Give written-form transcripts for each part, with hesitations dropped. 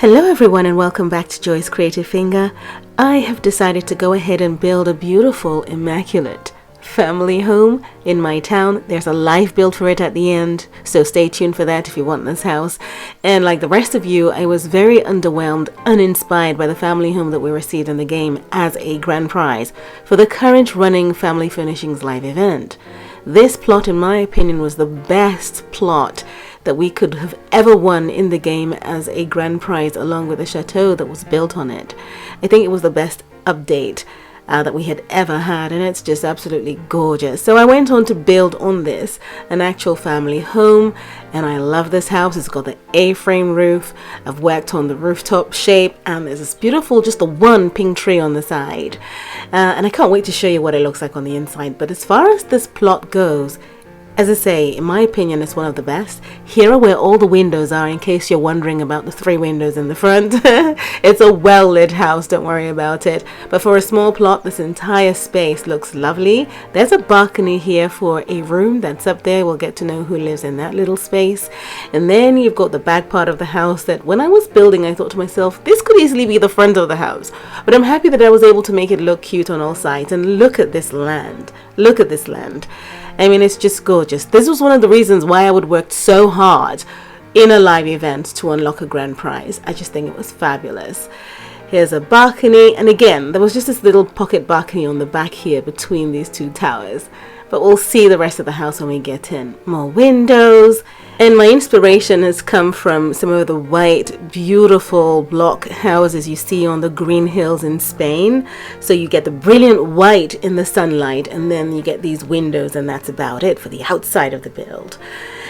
Hello everyone and welcome back to Joy's Creative Finger. I have decided to go ahead and build a beautiful, immaculate family home in my town. There's a live build for it at the end, so stay tuned for that if you want this house. And like the rest of you, I was very underwhelmed, uninspired by the family home that we received in the game as a grand prize for the current running Family Furnishings live event. This plot, in my opinion, was the best plot that we could have ever won in the game as a grand prize, along with the chateau that was built on it. I think it was the best update that we had ever had, and it's just absolutely gorgeous. So I went on to build on this an actual family home, and I love this house. It's got the A-frame roof. I've worked on the rooftop shape, and there's this beautiful, just the one pink tree on the side, and I can't wait to show you what it looks like on the inside. But as far as this plot goes, as I say, in my opinion, it's one of the best. Here are where all the windows are, in case you're wondering about the 3 windows in the front. It's a well-lit house, don't worry about it. But for a small plot, this entire space looks lovely. There's a balcony here for a room that's up there. We'll get to know who lives in that little space. And then you've got the back part of the house that when I was building, I thought to myself, this could easily be the front of the house. But I'm happy that I was able to make it look cute on all sides. And look at this land. Look at this land. I mean, it's just gorgeous. This was one of the reasons why I would work so hard in a live event to unlock a grand prize. I just think it was fabulous. Here's a balcony, and again, there was just this little pocket balcony on the back here between these 2 towers. But we'll see the rest of the house when we get in. More windows. And my inspiration has come from some of the white, beautiful block houses you see on the green hills in Spain. So you get the brilliant white in the sunlight, and then you get these windows, and that's about it for the outside of the build.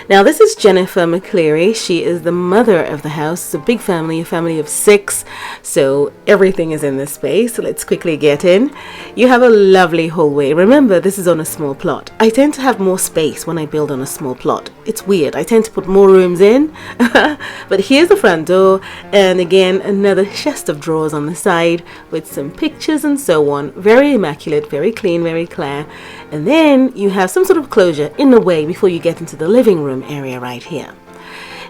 Now this is Jennifer McCleary. She is the mother of the house. It's a big family, a family of 6. So everything is in this space. So let's quickly get in. You have a lovely hallway. Remember, this is on a small plot. I tend to have more space when I build on a small plot. It's weird. I tend to put more rooms in. But here's the front door. And again, another chest of drawers on the side with some pictures and so on. Very immaculate, very clean, very clear. And then you have some sort of closure in the way before you get into the living room area right here.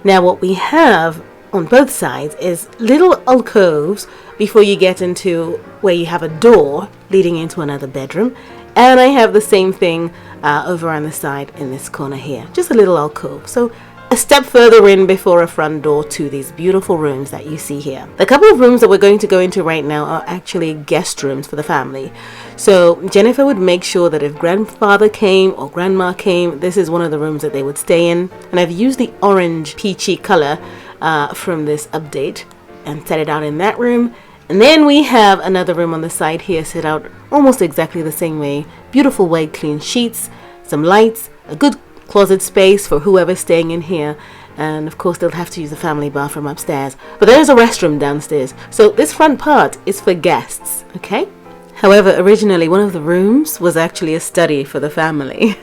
Now what we have on both sides is little alcoves before you get into where you have a door leading into another bedroom. And I have the same thing over on the side in this corner here, just a little alcove. So a step further in before a front door to these beautiful rooms that you see here. The couple of rooms that we're going to go into right now are actually guest rooms for the family. So Jennifer would make sure that if grandfather came or grandma came, this is one of the rooms that they would stay in. And I've used the orange peachy color from this update and set it out in that room. And then we have another room on the side here set out almost exactly the same way. Beautiful white clean sheets, some lights, a good closet space for whoever's staying in here, and of course they'll have to use the family bathroom upstairs, but there's a restroom downstairs. So this front part is for guests, okay? However, originally one of the rooms was actually a study for the family.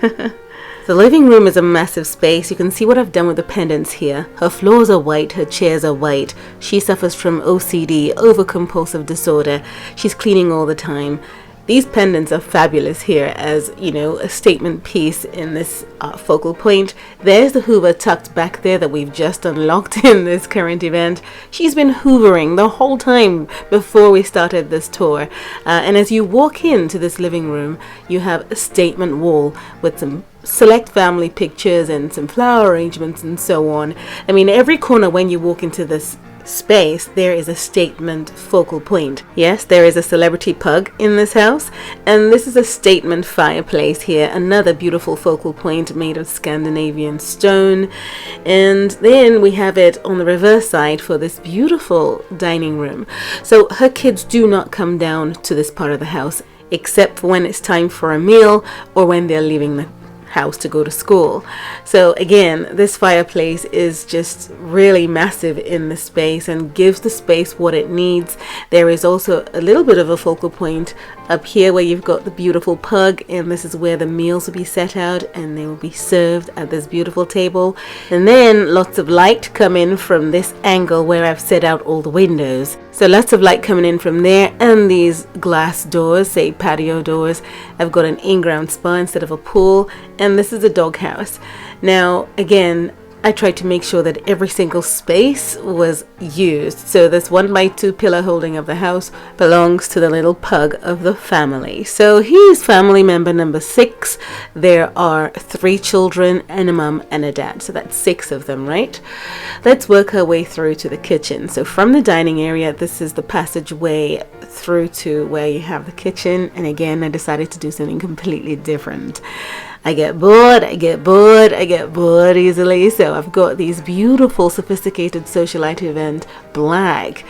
The living room is a massive space. You can see what I've done with the pendants here. Her floors are white, her chairs are white. She suffers from OCD, over-compulsive disorder. She's cleaning all the time. These pendants are fabulous here as, you know, a statement piece in this focal point. There's the Hoover tucked back there that we've just unlocked in this current event. She's been hoovering the whole time before we started this tour. And as you walk into this living room, you have a statement wall with some select family pictures and some flower arrangements and so on. I mean, every corner when you walk into this space, there is a statement focal point. Yes, there is a celebrity pug in this house, and this is a statement fireplace here, another beautiful focal point made of Scandinavian stone. And then we have it on the reverse side for this beautiful dining room. So her kids do not come down to this part of the house except for when it's time for a meal or when they're leaving the house to go to school. So again, this fireplace is just really massive in the space and gives the space what it needs. There is also a little bit of a focal point up here where you've got the beautiful pug, and this is where the meals will be set out and they will be served at this beautiful table. And then lots of light come in from this angle where I've set out all the windows. So lots of light coming in from there, and these glass doors, say patio doors. I've got an in-ground spa instead of a pool, and this is a doghouse. Now again, I tried to make sure that every single space was used. So this 1x2 pillar holding of the house belongs to the little pug of the family. So he's family member number 6. There are 3 children and a mum and a dad. So that's 6 of them, right? Let's work our way through to the kitchen. So from the dining area, this is the passageway through to where you have the kitchen. And again, I decided to do something completely different. I get bored easily, so I've got these beautiful sophisticated socialite event black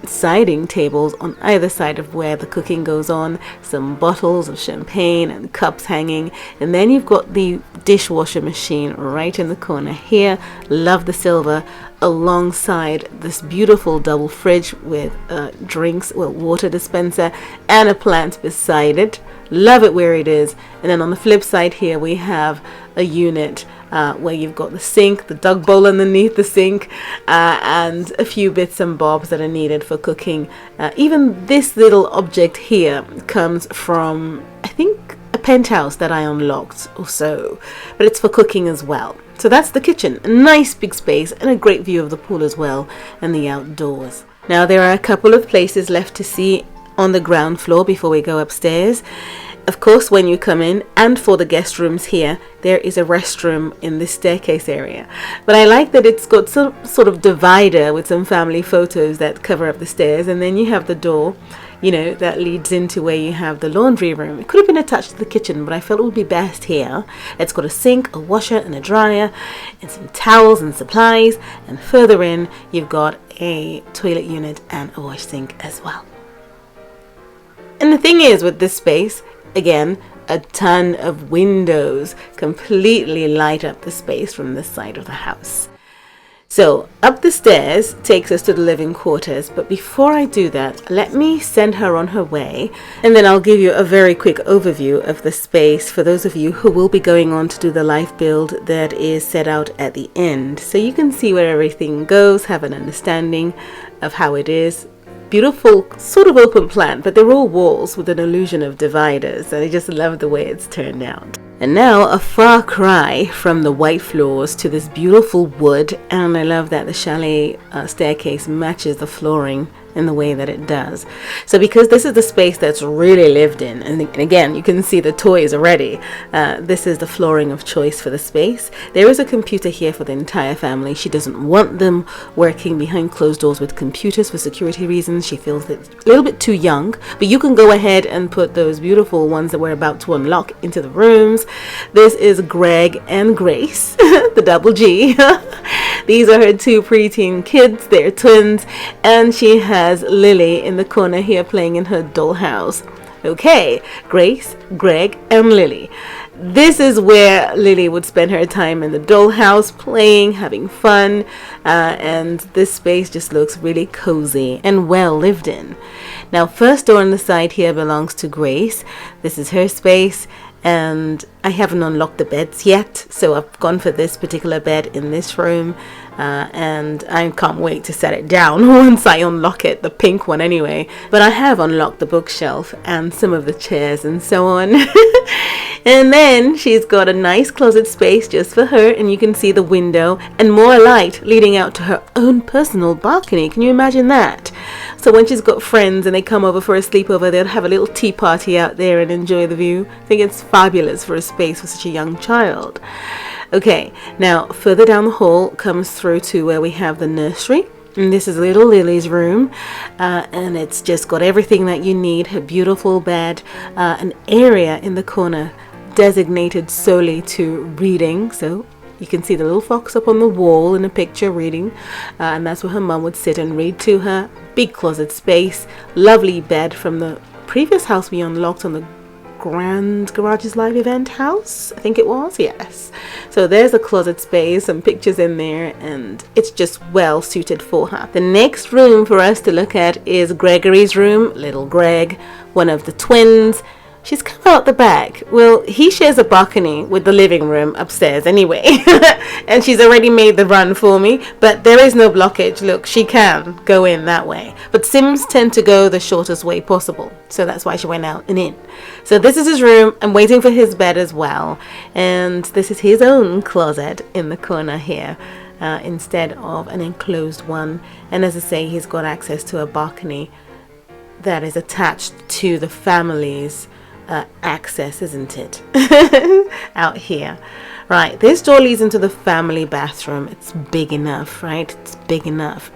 siding tables on either side of where the cooking goes on, some bottles of champagne and cups hanging, and then you've got the dishwasher machine right in the corner here. Love the silver, alongside this beautiful double fridge with water dispenser and a plant beside it. Love it where it is. And then on the flip side here we have a unit where you've got the sink, the dug bowl underneath the sink, and a few bits and bobs that are needed for cooking. Even this little object here comes from, I think, a penthouse that I unlocked or so, but it's for cooking as well. So that's the kitchen, a nice big space and a great view of the pool as well and the outdoors. Now there are a couple of places left to see on the ground floor before we go upstairs. Of course, when you come in, and for the guest rooms here, there is a restroom in this staircase area. But I like that it's got some sort of divider with some family photos that cover up the stairs, and then you have the door, you know, that leads into where you have the laundry room. It could have been attached to the kitchen, but I felt it would be best here. It's got a sink, a washer and a dryer, and some towels and supplies, and further in you've got a toilet unit and a wash sink as well. And the thing is with this space, again, a ton of windows completely light up the space from this side of the house. So up the stairs takes us to the living quarters, but before I do that, let me send her on her way, and then I'll give you a very quick overview of the space for those of you who will be going on to do the life build that is set out at the end, so you can see where everything goes, have an understanding of how it is. Beautiful sort of open plan, but they're all walls with an illusion of dividers, and I just love the way it's turned out. And now a far cry from the white floors to this beautiful wood, and I love that the chalet staircase matches the flooring in the way that it does. So because this is the space that's really lived in, and again you can see the toys already, this is the flooring of choice for the space. There is a computer here for the entire family. She doesn't want them working behind closed doors with computers for security reasons. She feels it's a little bit too young, but you can go ahead and put those beautiful ones that we're about to unlock into the rooms. This is Greg and Grace, the double G. These are her 2 preteen kids. They're twins, and she has Lily in the corner here playing in her dollhouse. Okay, Grace, Greg, and Lily. This is where Lily would spend her time in the dollhouse, playing, having fun, and this space just looks really cozy and well lived in. Now, first door on the side here belongs to Grace. This is her space, and I haven't unlocked the beds yet, so I've gone for this particular bed in this room, and I can't wait to set it down once I unlock it, the pink one anyway. But I have unlocked the bookshelf and some of the chairs and so on. And then she's got a nice closet space just for her, and you can see the window and more light leading out to her own personal balcony. Can you imagine that? So when she's got friends and they come over for a sleepover, they'll have a little tea party out there and enjoy the view. I think it's fabulous for a space for such a young child. Okay, now further down the hall comes through to where we have the nursery. And this is little Lily's room, and it's just got everything that you need. Her beautiful bed, an area in the corner designated solely to reading. So you can see the little fox up on the wall in a picture reading, and that's where her mum would sit and read to her. Big closet space, lovely bed from the previous house we unlocked on the Grand Garages Live event house, I think it was, yes. So there's a closet space, some pictures in there, and it's just well suited for her. The next room for us to look at is Gregory's room, little Greg, one of the twins. she's come out the back. Well, he shares a balcony with the living room upstairs anyway. And she's already made the run for me, but there is no blockage. Look, she can go in that way. But Sims tend to go the shortest way possible. So that's why she went out and in. So this is his room. I'm waiting for his bed as well. And this is his own closet in the corner here. Instead of an enclosed one. And as I say, he's got access to a balcony that is attached to the family's access, isn't it? Out here. Right, this door leads into the family bathroom. It's big enough, right? It's big enough.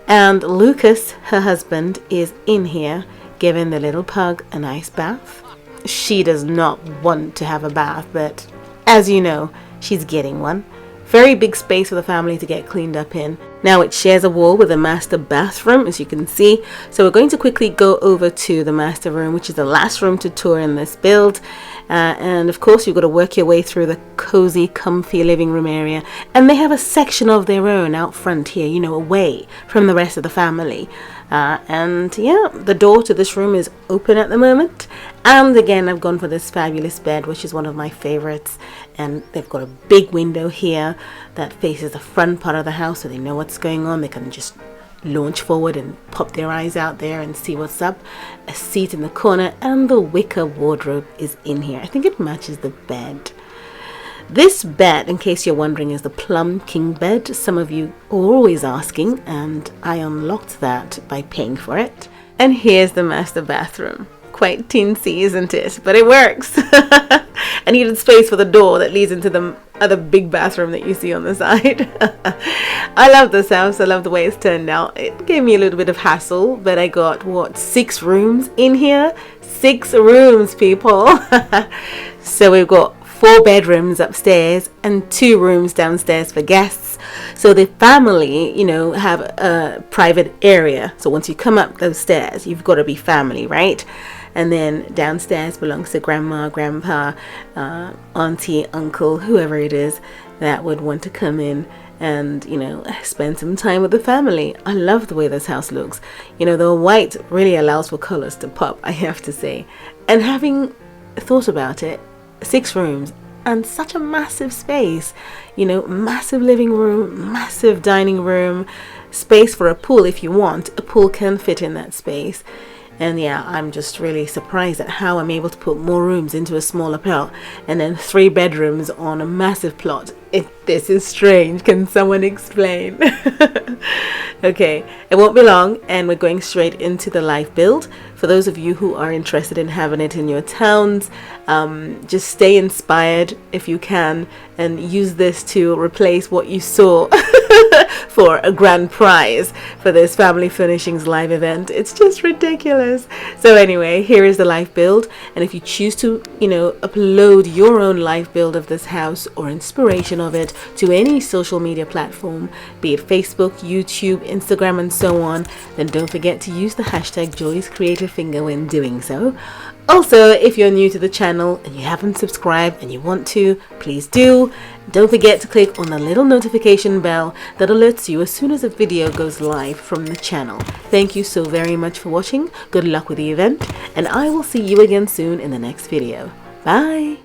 And Lucas, her husband, is in here giving the little pug a nice bath. She does not want to have a bath, but as you know, she's getting one. Very big space for the family to get cleaned up in. Now it shares a wall with a master bathroom, as you can see. So we're going to quickly go over to the master room, which is the last room to tour in this build. And of course, you've got to work your way through the cozy, comfy living room area. And they have a section of their own out front here, you know, away from the rest of the family. And yeah, the door to this room is open at the moment. And again, I've gone for this fabulous bed, which is one of my favorites. And they've got a big window here that faces the front part of the house, so they know what's going on. They can just launch forward and pop their eyes out there and see what's up. A seat in the corner, and the wicker wardrobe is in here. I think it matches the bed. This bed, in case you're wondering, is the Plum King bed. Some of you are always asking, and I unlocked that by paying for it. And here's the master bathroom. Quite teensy, isn't it? But it works. I needed space for the door that leads into the other big bathroom that you see on the side. I love this house. I love the way it's turned out. It gave me a little bit of hassle, but I got, what, 6 rooms in here? 6 rooms, people. So we've got 4 bedrooms upstairs and 2 rooms downstairs for guests. So the family, you know, have a private area. So once you come up those stairs, you've got to be family, right? And then downstairs belongs to grandma, grandpa, auntie, uncle, whoever it is that would want to come in and, you know, spend some time with the family. I love the way this house looks. You know, the white really allows for colors to pop, I have to say. And having thought about it, 6 rooms and such a massive space, you know, massive living room, massive dining room, space for a pool if you want. A pool can fit in that space. And yeah, I'm just really surprised at how I'm able to put more rooms into a smaller plot, and then 3 bedrooms on a massive plot. This is strange. Can someone explain? Okay, it won't be long, and we're going straight into the live build. For those of you who are interested in having it in your towns, just stay inspired if you can, and use this to replace what you saw for a grand prize for this Family Furnishings live event. It's just ridiculous. So anyway, here is the live build, and if you choose to, you know, upload your own live build of this house or inspiration of it to any social media platform, be it Facebook, YouTube, Instagram, and so on, then don't forget to use the hashtag JCfinger when doing so. Also, if you're new to the channel and you haven't subscribed and you want to, please do. Don't forget to click on the little notification bell that alerts you as soon as a video goes live from the channel. Thank you so very much for watching. Good luck with the event, and I will see you again soon in the next video. Bye!